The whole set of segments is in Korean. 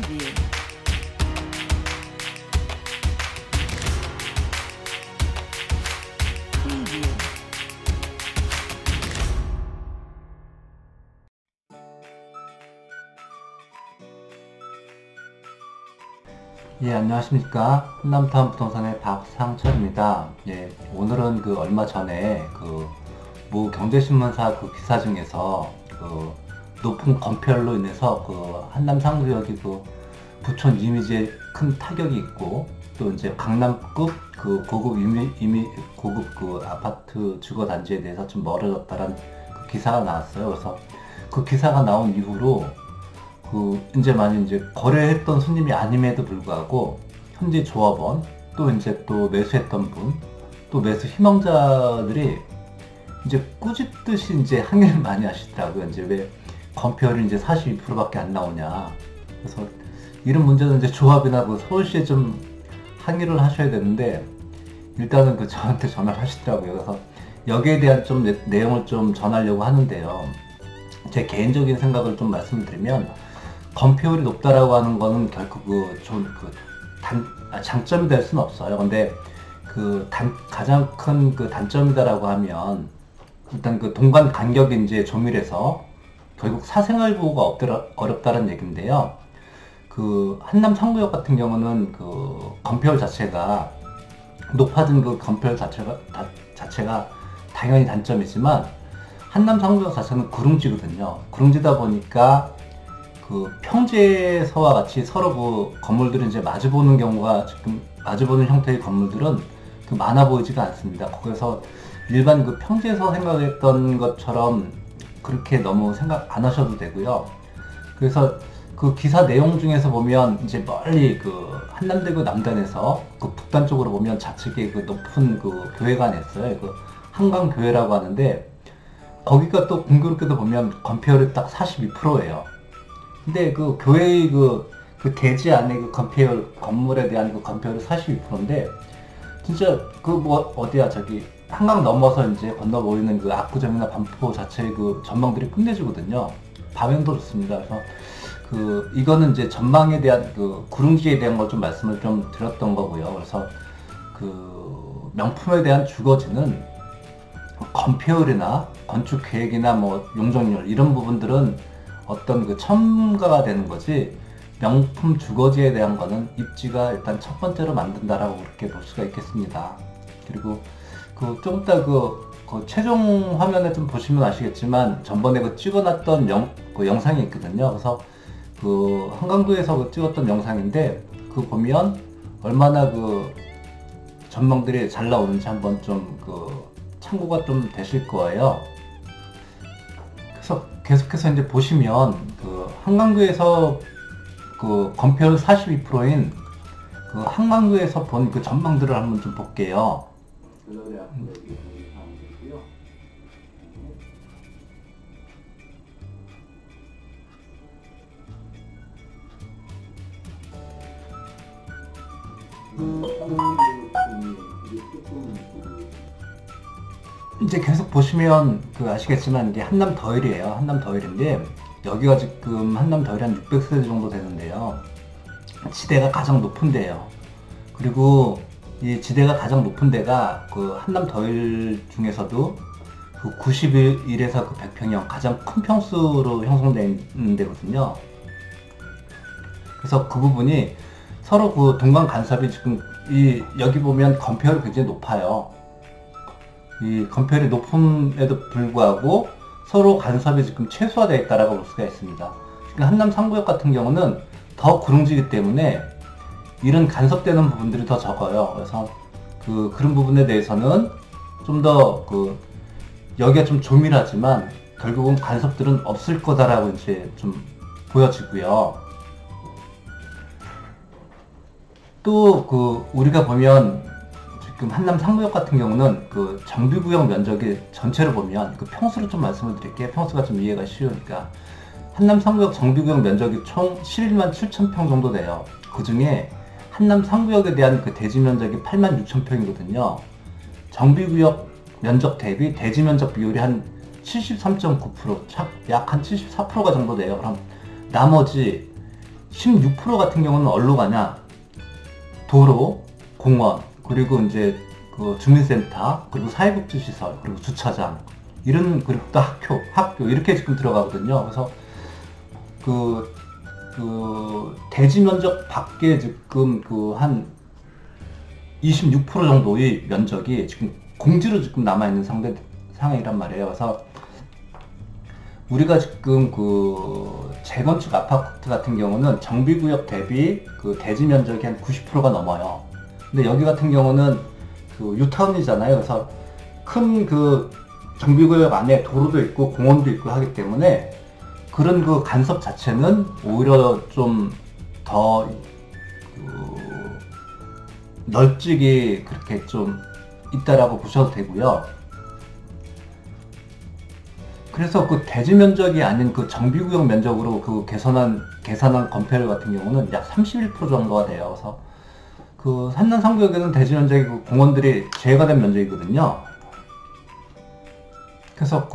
Preview. Preview. 예, 안녕하십니까. 한남타운 부동산의 박상철입니다. 예, 오늘은 얼마 전에 모 경제신문사 기사 중에서 높은 건폐율로 인해서 한남 상구역이 부촌 이미지에 큰 타격이 있고, 또 이제 강남급 고급 고급 아파트 주거 단지에 대해서 좀 멀어졌다는 기사가 나왔어요. 그래서 그 기사가 나온 이후로 이제 많이 거래했던 손님이 아님에도 불구하고 현지 조합원, 또 매수했던 분, 또 매수 희망자들이 이제 꾸짖듯이 항의를 많이 하시더라고요. 왜 건폐율이 42%밖에 안 나오냐. 그래서 이런 문제는 조합이나 서울시에 좀 항의를 하셔야 되는데, 일단은 저한테 전화를 하시더라고요. 그래서 여기에 대한 좀 내용을 좀 전하려고 하는데요. 제 개인적인 생각을 좀 말씀드리면, 건폐율이 높다라고 하는 거는 결코 장점이 될 수는 없어요. 근데 가장 큰 단점이다라고 하면, 일단 동간 간격이 조밀해서 결국 사생활 보호가 어렵다는 얘기인데요. 한남 상구역 같은 경우는 건폐율 자체가 높아진 건폐율 자체가 당연히 단점이지만, 한남 상구역 자체는 구릉지거든요. 구릉지다 보니까 평지에서와 같이 서로 건물들이 마주보는 경우가, 마주보는 형태의 건물들은 많아 보이지가 않습니다. 거기서 일반 평지에서 생각했던 것처럼 그렇게 너무 생각 안 하셔도 되고요. 그래서 기사 내용 중에서 보면 멀리 한남대교 남단에서 북단 쪽으로 보면 좌측에 높은 교회가 있어요. 한강교회라고 하는데, 거기가 또 공교롭게도 보면 건폐율이 딱 42%예요. 근데 교회의 대지 안에 건폐율, 건물에 대한 건폐율이 42%인데, 진짜 어디야, 한강 넘어서 건너 보이는 압구정이나 반포 자체의 전망들이 끝내주거든요. 밤에도 좋습니다. 그래서 이거는 전망에 대한 구릉지에 대한 걸 좀 말씀을 좀 드렸던 거고요. 그래서 명품에 대한 주거지는 건폐율이나 건축 계획이나 용적률 이런 부분들은 어떤 첨가가 되는 거지, 명품 주거지에 대한 거는 입지가 일단 첫 번째로 만든다라고 그렇게 볼 수가 있겠습니다. 그리고 좀 이따 최종 화면에 좀 보시면 아시겠지만, 전번에 찍어놨던 영상이 있거든요. 그래서 한강도에서 찍었던 영상인데, 보면 얼마나 전망들이 잘 나오는지 한번 좀 참고가 좀 되실 거예요. 그래서 계속해서 보시면 한강도에서 건폐율 42%인 한강도에서 본 전망들을 한번 좀 볼게요. 이제 계속 보시면 아시겠지만, 이게 한남더일이에요. 한남더일인데, 여기가 지금 한남더일이 한 600세대 정도 되는데요. 지대가 가장 높은 데예요. 그리고 이 지대가 가장 높은 데가 한남더일 중에서도 91에서 100평형 가장 큰 평수로 형성되어 있는 데거든요. 그래서 그 부분이 서로 동간 간섭이 지금 여기 보면 건폐율이 굉장히 높아요. 이 건폐율이 높음에도 불구하고 서로 간섭이 지금 최소화되어 있다라고 볼 수가 있습니다. 한남 상구역 같은 경우는 더 구릉지기 때문에 이런 간섭되는 부분들이 더 적어요. 그래서 그런 부분에 대해서는 좀 더 여기가 좀 조밀하지만 결국은 간섭들은 없을 거다라고 좀 보여지고요. 또 우리가 보면 지금 한남 상구역 같은 경우는 정비구역 면적이 전체로 보면 평수로 좀 말씀을 드릴게요. 평수가 좀 이해가 쉬우니까. 한남 상구역 정비구역 면적이 총 11만 7천 평 정도 돼요. 그 중에 한남 상구역에 대한 대지 면적이 8만 6천 평이거든요. 정비구역 면적 대비 대지 면적 비율이 한 73.9%, 약 한 74%가 정도 돼요. 그럼 나머지 16% 같은 경우는 어디로 가냐? 도로, 공원, 그리고 이제 그 주민센터, 그리고 사회복지시설, 그리고 주차장, 이런, 그리고 또 학교 이렇게 지금 들어가거든요. 그래서 대지 면적 밖에 지금 한 26% 정도의 면적이 지금 공지로 지금 남아있는 상황이란 말이에요. 그래서 우리가 지금 재건축 아파트 같은 경우는 정비구역 대비 대지 면적이 한 90%가 넘어요. 근데 여기 같은 경우는 유타운이잖아요. 그래서 큰 정비구역 안에 도로도 있고 공원도 있고 하기 때문에 그런 간섭 자체는 오히려 좀 더 널찍이 그렇게 좀 있다라고 보셔도 되고요. 그래서 대지 면적이 아닌 정비구역 면적으로 계산한 건폐율 같은 경우는 약 31% 정도가 돼요. 그래서 산남 3구역에는 대지 면적이 공원들이 제외가 된 면적이거든요. 그래서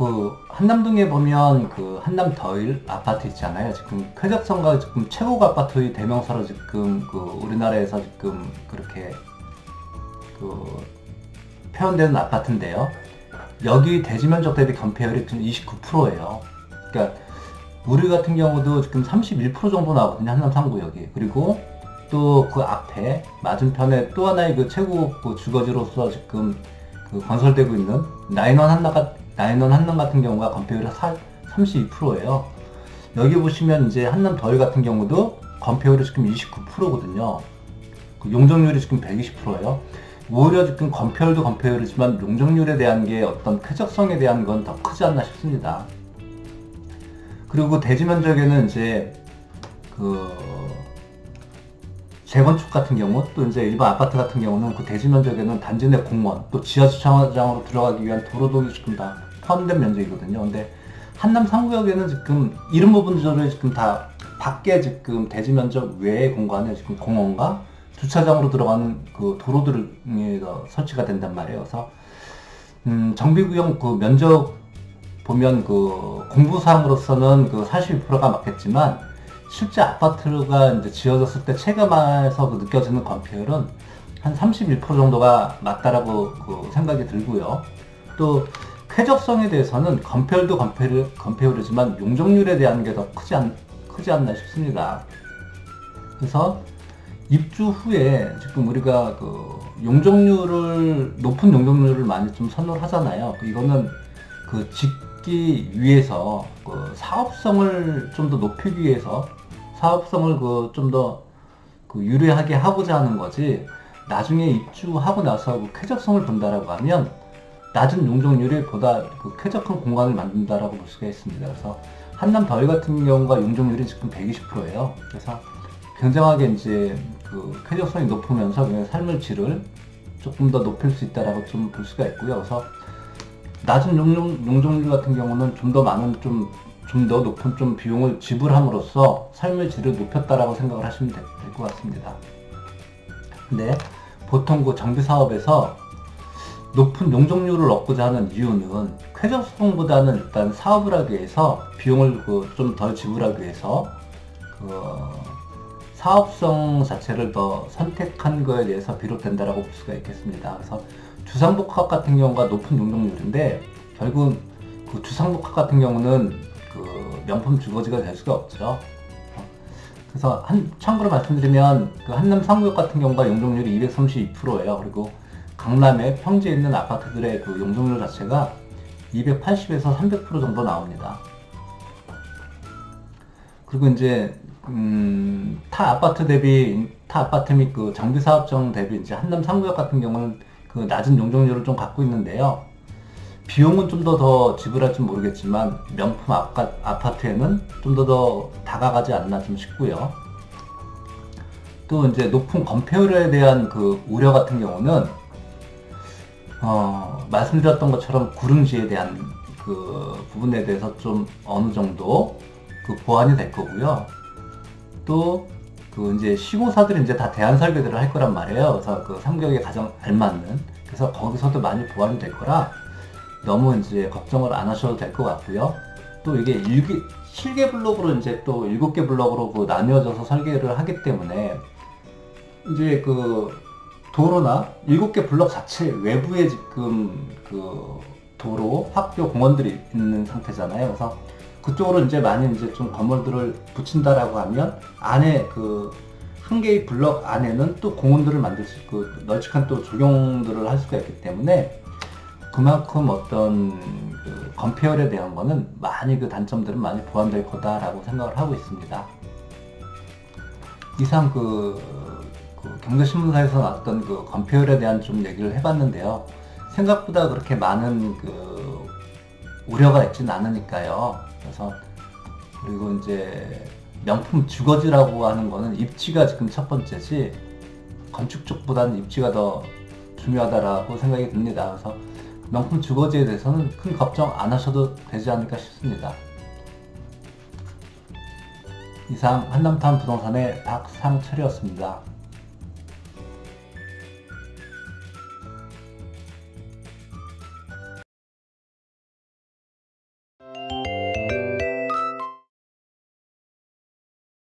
한남동에 보면 한남 더일 아파트 있잖아요. 지금 쾌적성과 지금 최고급 아파트의 대명사로 지금 우리나라에서 지금 그렇게 표현되는 아파트인데요. 여기 대지 면적 대비 건폐율이 지금 29%예요. 그러니까 우리 같은 경우도 지금 31% 정도 나오거든요. 한남 3구역이. 그리고 또 앞에 맞은편에 또 하나의 최고급 주거지로서 지금 건설되고 있는 나인원 한남 같은 경우가 건폐율이 32%예요. 여기 보시면 이제 한남 더일 같은 경우도 건폐율이 지금 29%거든요. 용적률이 지금 120%예요. 오히려 지금 건폐율도 건폐율이지만 용적률에 대한 게 어떤 쾌적성에 대한 건 더 크지 않나 싶습니다. 그리고 대지 면적에는 이제 재건축 같은 경우, 또 이제 일반 아파트 같은 경우는 대지 면적에는 단지 내 공원, 또 지하 주차장으로 들어가기 위한 도로도 지금 다 포함된 면적이거든요. 근데 한남 3구역에는 지금 이런 부분들이 지금 다 밖에 지금 대지 면적 외의 공간에 지금 공원과 주차장으로 들어가는 도로들이 설치가 된단 말이에요. 그래서 정비구역 면적 보면 공부사항으로서는 42%가 맞겠지만 실제 아파트가 이제 지어졌을 때 체감해서 느껴지는 건폐율은 한 31% 정도가 맞다라고 생각이 들고요. 또 쾌적성에 대해서는 건폐율도 건폐율이지만 용적률에 대한 게 더 크지 않나 싶습니다. 그래서 입주 후에 지금 우리가 높은 용적률을 많이 좀 선호를 하잖아요. 이거는 짓기 위해서 사업성을 좀 더 높이기 위해서 사업성을 좀 더 유리하게 하고자 하는 거지, 나중에 입주하고 나서 쾌적성을 본다라고 하면 낮은 용적률이 보다 쾌적한 공간을 만든다라고 볼 수가 있습니다. 그래서 한남 더일 같은 경우가 용적률이 지금 120%예요. 그래서 굉장하게 이제 쾌적성이 높으면서 그냥 삶의 질을 조금 더 높일 수 있다라고 좀 볼 수가 있고요. 그래서 낮은 용적률 같은 경우는 좀 더 많은 좀 더 높은 비용을 지불함으로써 삶의 질을 높였다라고 생각을 하시면 될 것 같습니다. 근데 보통 정비 사업에서 높은 용적률을 얻고자 하는 이유는 쾌적성보다는 일단 사업을 하기 위해서 비용을 좀 덜 지불하기 위해서 사업성 자체를 더 선택한 거에 대해서 비롯된다라고 볼 수가 있겠습니다. 그래서 주상복합 같은 경우가 높은 용적률인데 결국 주상복합 같은 경우는 명품 주거지가 될 수가 없죠. 그래서 참고로 말씀드리면 한남 3구역 같은 경우가 용적률이 232%예요. 그리고 강남에 평지에 있는 아파트들의 용적률 자체가 280에서 300% 정도 나옵니다. 그리고 이제 타 아파트 및 정비사업장 대비 이제 한남 3구역 같은 경우는 낮은 용적률을 좀 갖고 있는데요. 비용은 좀 더 지불할지 모르겠지만 명품 아파트에는 좀 더 다가가지 않나 좀 싶고요. 또 이제 높은 건폐율에 대한 우려 같은 경우는 말씀드렸던 것처럼 구릉지에 대한 부분에 대해서 좀 어느 정도 보완이 될 거고요. 또 이제 시공사들이 이제 다 대안 설계들을 할 거란 말이에요. 그래서 3구역에 가장 알맞는, 그래서 거기서도 많이 보완이 될 거라 너무 이제 걱정을 안 하셔도 될 것 같고요. 또 이게 7개 블록으로 이제 또 7개 블록으로 그 나뉘어져서 설계를 하기 때문에 이제 그 도로나 7개 블록 자체 외부에 지금 그 도로, 학교, 공원들이 있는 상태잖아요. 그래서 그쪽으로 이제 많이 이제 좀 건물들을 붙인다라고 하면 안에 그 한 개의 블럭 안에는 또 공원들을 만들 수 있고 널찍한 또 조경들을 할 수가 있기 때문에 그만큼 어떤 그 건폐율에 대한 거는 많이 그 단점들은 많이 보완될 거다라고 생각을 하고 있습니다. 이상 그 경제신문사에서 나왔던 그 건폐율에 대한 좀 얘기를 해봤는데요. 생각보다 그렇게 많은 그 우려가 있진 않으니까요. 그래서 그리고 이제 명품 주거지라고 하는 거는 입지가 지금 첫 번째지 건축 쪽보다는 입지가 더 중요하다라고 생각이 듭니다. 그래서 명품 주거지에 대해서는 큰 걱정 안 하셔도 되지 않을까 싶습니다. 이상 한남타운 부동산의 박상철이었습니다.